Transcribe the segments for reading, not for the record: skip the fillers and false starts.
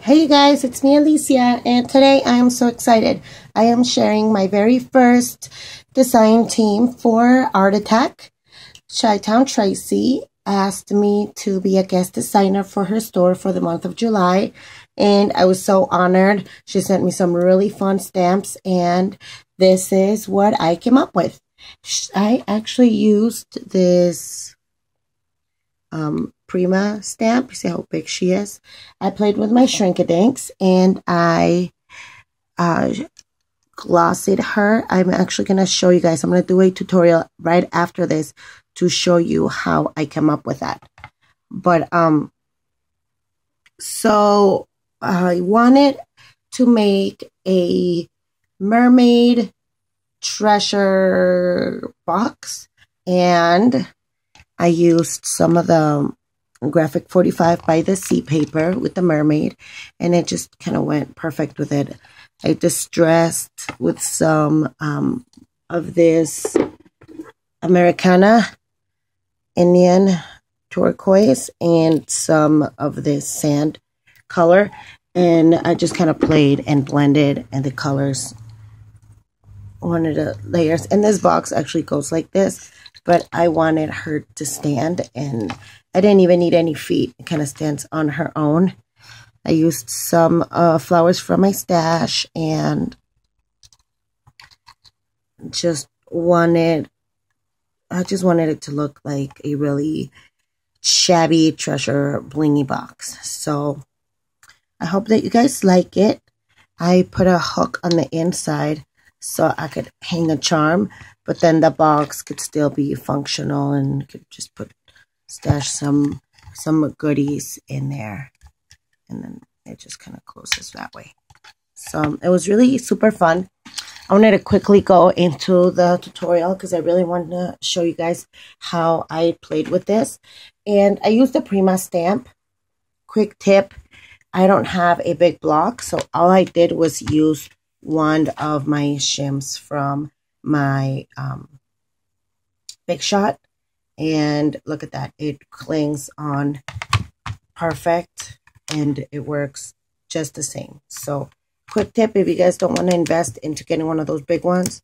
Hey you guys, it's me Alicia, and today I am so excited. I am sharing my very first design team for Art Attack. Chi-Town Traci asked me to be a guest designer for her store for the month of July, and I was so honored. She sent me some really fun stamps, and this is what I came up with. I actually used this Prima stamp. You see how big she is. I played with my dinks and I glossied her. I'm actually going to show you guys. I'm going to do a tutorial right after this to show you how I came up with that. But so I wanted to make a mermaid treasure box, and I used some of the graphic 45 by the sea paper with the mermaid, and it just kind of went perfect with it. I distressed with some of this Americana Indian turquoise and some of this sand color, and I just kind of played and blended, and the colors, one of the layers. And this box actually goes like this, but I wanted her to stand, and I didn't even need any feet. It kind of stands on her own. I used some flowers from my stash, and I just wanted it to look like a really shabby treasure blingy box. So I hope that you guys like it. I put a hook on the inside so I could hang a charm, but then the box could still be functional, and could just stash some goodies in there, and then it just kind of closes that way. So it was really super fun. I wanted to quickly go into the tutorial because I really wanted to show you guys how I played with this. And I used the Prima stamp. Quick tip, I don't have a big block, so all I did was use one of my shims from my Big Shot, and look at that, it clings on perfect and it works just the same. So quick tip, if you guys don't want to invest into getting one of those big ones,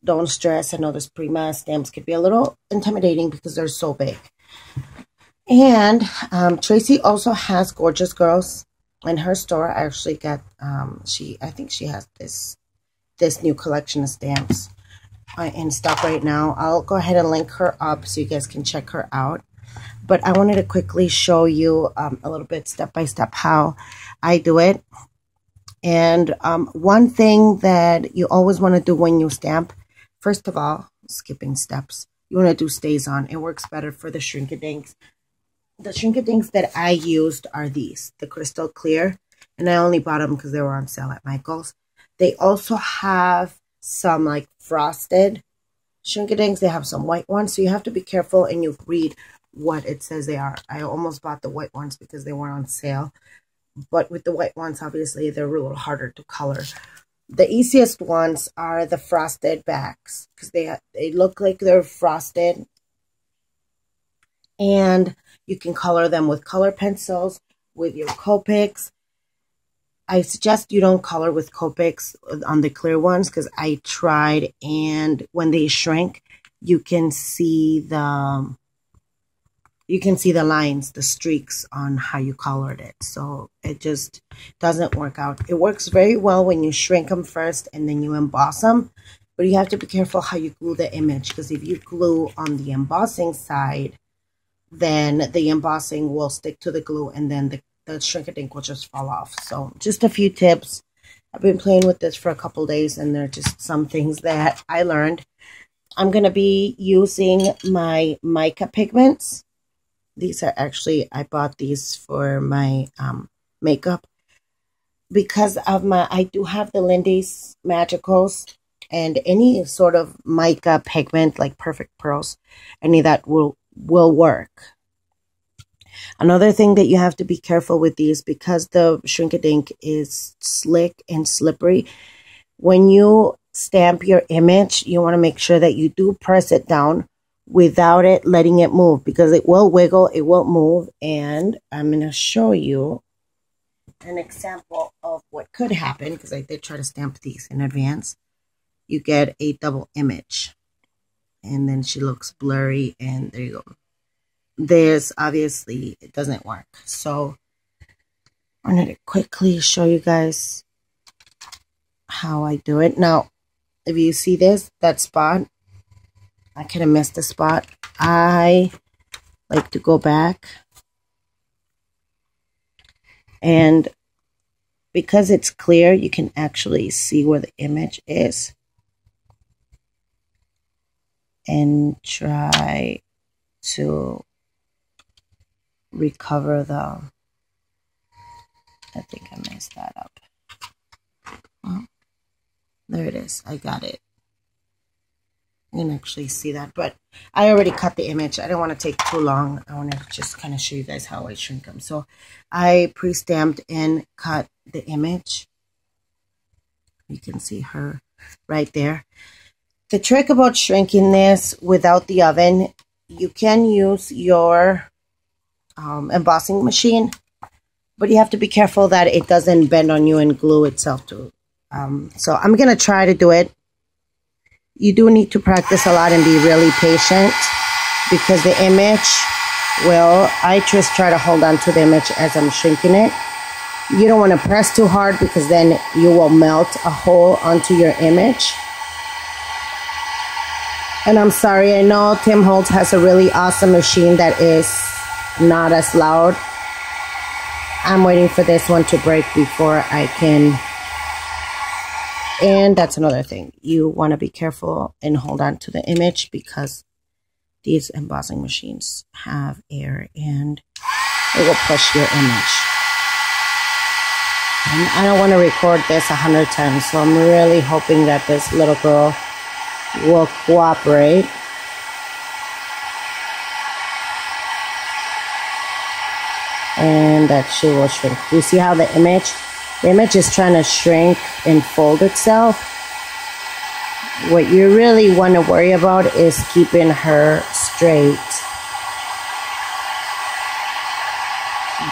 don't stress. I know those Prima stamps could be a little intimidating because they're so big. And Traci also has Gorgeous Girls in her store. I actually got I think she has this new collection of stamps in stock right now. I'll go ahead and link her up so you guys can check her out. But I wanted to quickly show you a little bit step by step how I do it. And one thing that you always want to do when you stamp, first of all, skipping steps, you want to do stays on. It works better for the shrinky-dinks. The shrinky-dinks that I used are these, the crystal clear, and I only bought them because they were on sale at Michael's. They also have some like frosted shrinky-dinks. They have some white ones, so you have to be careful and you read what it says they are. I almost bought the white ones because they were on sale, but with the white ones, obviously, they're a little harder to color. The easiest ones are the frosted backs because they look like they're frosted, and you can color them with color pencils, with your Copics. I suggest you don't color with Copics on the clear ones because I tried, and when they shrink, you can see the lines, the streaks on how you colored it. So it just doesn't work out. It works very well when you shrink them first and then you emboss them, but you have to be careful how you glue the image, because if you glue on the embossing side, then the embossing will stick to the glue, and then the shrink-a-dink will just fall off. So just a few tips. I've been playing with this for a couple days, and they're just some things that I learned. I'm going to be using my mica pigments. These are actually, I bought these for my makeup because of I do have the Lindy's Magicals, and any sort of mica pigment like Perfect Pearls, any of that will work. Another thing that you have to be careful with these, because the shrink-a-dink is slick and slippery, when you stamp your image, you want to make sure that you do press it down without it letting it move, because it will wiggle, it will move. And I'm going to show you an example of what could happen, because I did try to stamp these in advance. You get a double image, and then she looks blurry, and there you go. This obviously it doesn't work. So I wanted to quickly show you guys how I do it. Now, if you see that spot, I could have missed the spot. I like to go back, and because it's clear, you can actually see where the image is and try to recover the, I think I messed that up. Well, there it is. I got it. You can actually see that, but I already cut the image. I didn't want to take too long. I want to just kind of show you guys how I shrink them. So I pre-stamped and cut the image. You can see her right there. The trick about shrinking this without the oven, you can use your embossing machine, but you have to be careful that it doesn't bend on you and glue itself to. So I'm going to try to do it. You do need to practice a lot and be really patient, because the image will, I just try to hold on to the image as I'm shrinking it. You don't want to press too hard, because then you will melt a hole onto your image. And I'm sorry, I know Tim Holtz has a really awesome machine that is not as loud. I'm waiting for this one to break before I can. And that's another thing. You want to be careful and hold on to the image, because these embossing machines have air and it will push your image. And I don't want to record this 100 times, so I'm really hoping that this little girl will cooperate. And that she will shrink. You see how the image is trying to shrink and fold itself. What you really want to worry about is keeping her straight,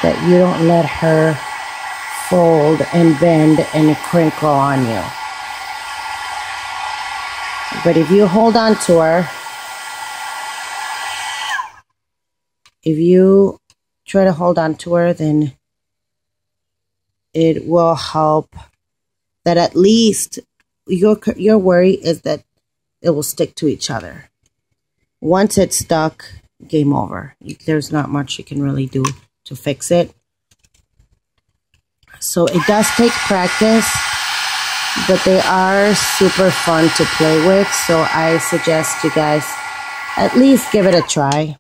that you don't let her fold and bend and crinkle on you. But if you hold on to her, if you try to hold on to her, then it will help that at least your worry is that it will stick to each other. Once it's stuck, game over. There's not much you can really do to fix it. So it does take practice, but they are super fun to play with. So I suggest you guys at least give it a try.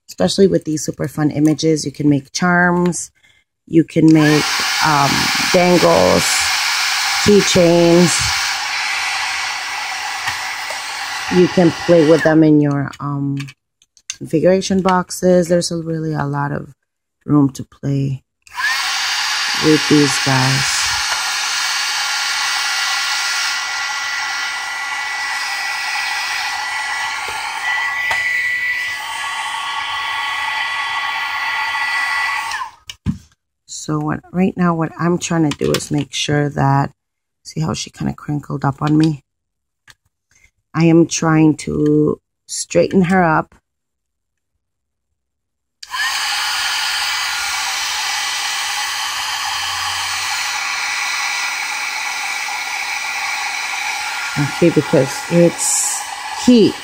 Especially with these super fun images. You can make charms. You can make dangles, keychains. You can play with them in your configuration boxes. There's really a lot of room to play with these guys. So right now what I'm trying to do is make sure that, see how she kind of crinkled up on me? I am trying to straighten her up. Okay, because it's heat.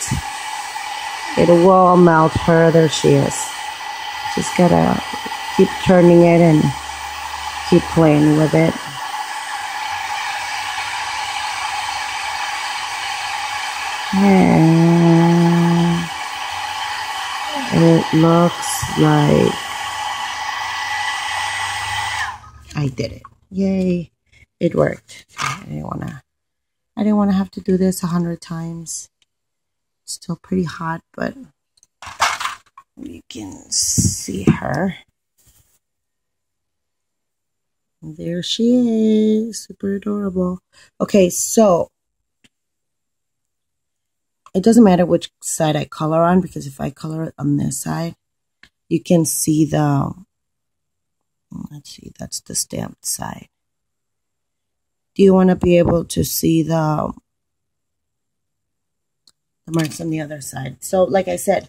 It will melt her. There she is. Just gotta keep turning it and keep playing with it. And it looks like I did it. Yay. It worked. I didn't want to have to do this 100 times. It's still pretty hot, but you can see her. There she is. Super adorable. Okay, so it doesn't matter which side I color on, because if I color it on this side, you can see the Let's see, that's the stamped side. Do you want to be able to see the marks on the other side? So like I said,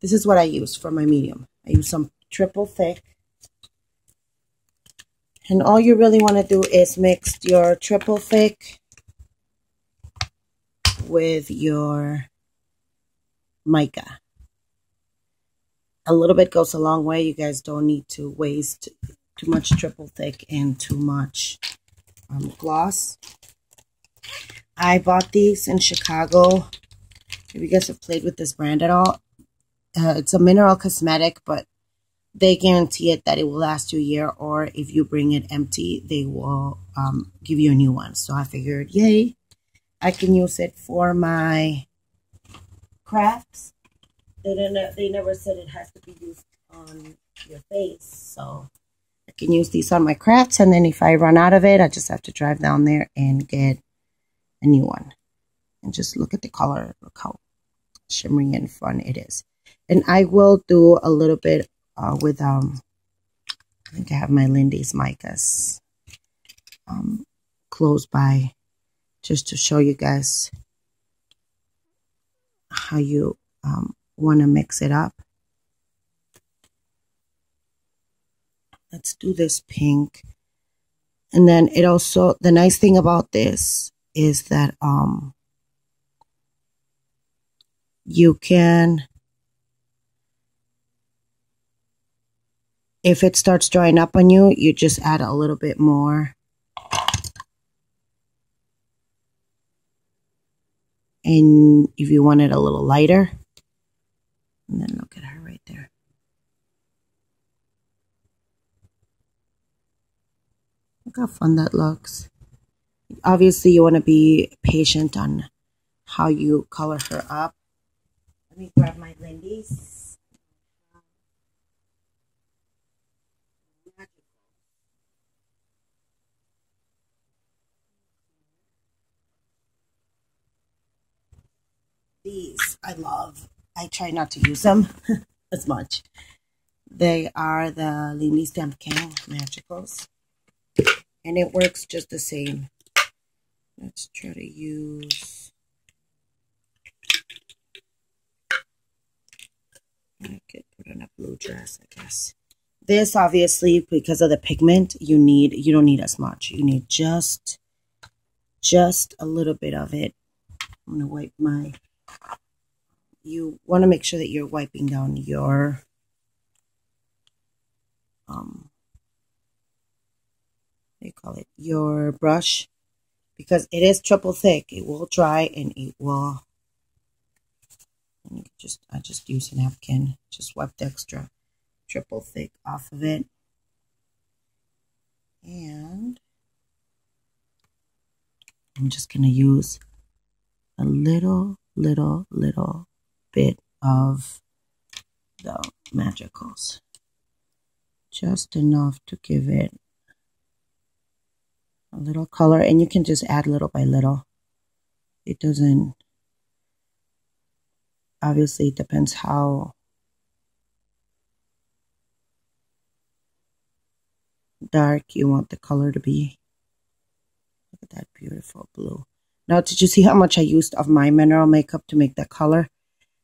this is what I use for my medium. I use some triple thick. And all you really want to do is mix your triple thick with your mica. A little bit goes a long way. You guys don't need to waste too much triple thick and too much gloss. I bought these in Chicago. If you guys have played with this brand at all, it's a mineral cosmetic, but they guarantee it that it will last you a year, or if you bring it empty, they will give you a new one. So I figured, yay, I can use it for my crafts. They never said it has to be used on your face, so I can use these on my crafts, and then if I run out of it, I just have to drive down there and get a new one. And just look at the color. Look how shimmery and fun it is. And I will do a little bit with I think I have my Lindy's micas close by, just to show you guys how you want to mix it up. Let's do this pink. And then it also, the nice thing about this is that you can, if it starts drying up on you, you just add a little bit more. And if you want it a little lighter, and then look at her right there. Look how fun that looks. Obviously, you want to be patient on how you color her up. Let me grab my Lindy's. These I love. I try not to use them as much. They are the Lindy Stamp King Magicals. And it works just the same. Let's try to use... I could put on a blue dress, I guess. This, obviously, because of the pigment, you don't need as much. You need just a little bit of it. I'm going to wipe my... You want to make sure that you're wiping down your what do you call it? Your brush, because it is triple thick. It will dry and it will. And you can I just use a napkin. Just wipe the extra triple thick off of it, and I'm just gonna use a little bit of the Magicals, just enough to give it a little color, and you can just add little by little. It doesn't, obviously it depends how dark you want the color to be. Look at that beautiful blue. Now, did you see how much I used of my mineral makeup to make that color?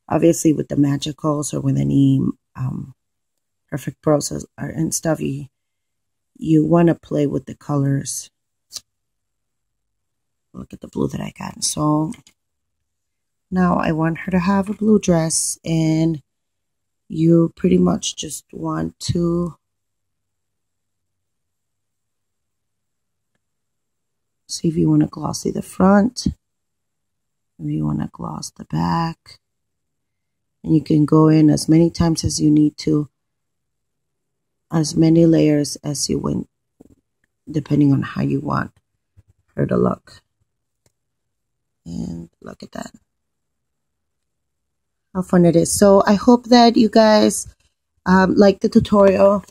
Obviously, with the Magicals or with any Perfect Pearls and stuff, you want to play with the colors. Look at the blue that I got. So now I want her to have a blue dress, and you pretty much just want to see if you want to glossy the front, if you want to gloss the back. And you can go in as many times as you need to, as many layers as you want, depending on how you want her to look. And look at that. How fun it is. So I hope that you guys like the tutorial.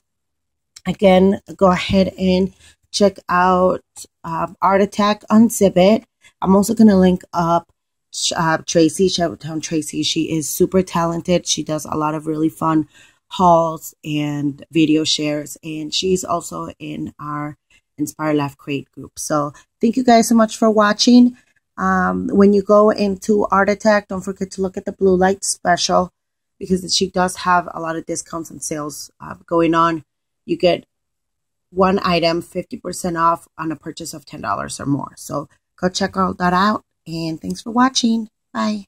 Again, go ahead and check out Art Attack Unzip It. I'm also going to link up Traci, Traci. She is super talented. She does a lot of really fun hauls and video shares, and she's also in our Inspire Laugh Create group. So thank you guys so much for watching. When you go into Art Attack, don't forget to look at the blue light special, because she does have a lot of discounts and sales going on. You get one item 50% off on a purchase of $10 or more. So go check all that out, and thanks for watching. Bye.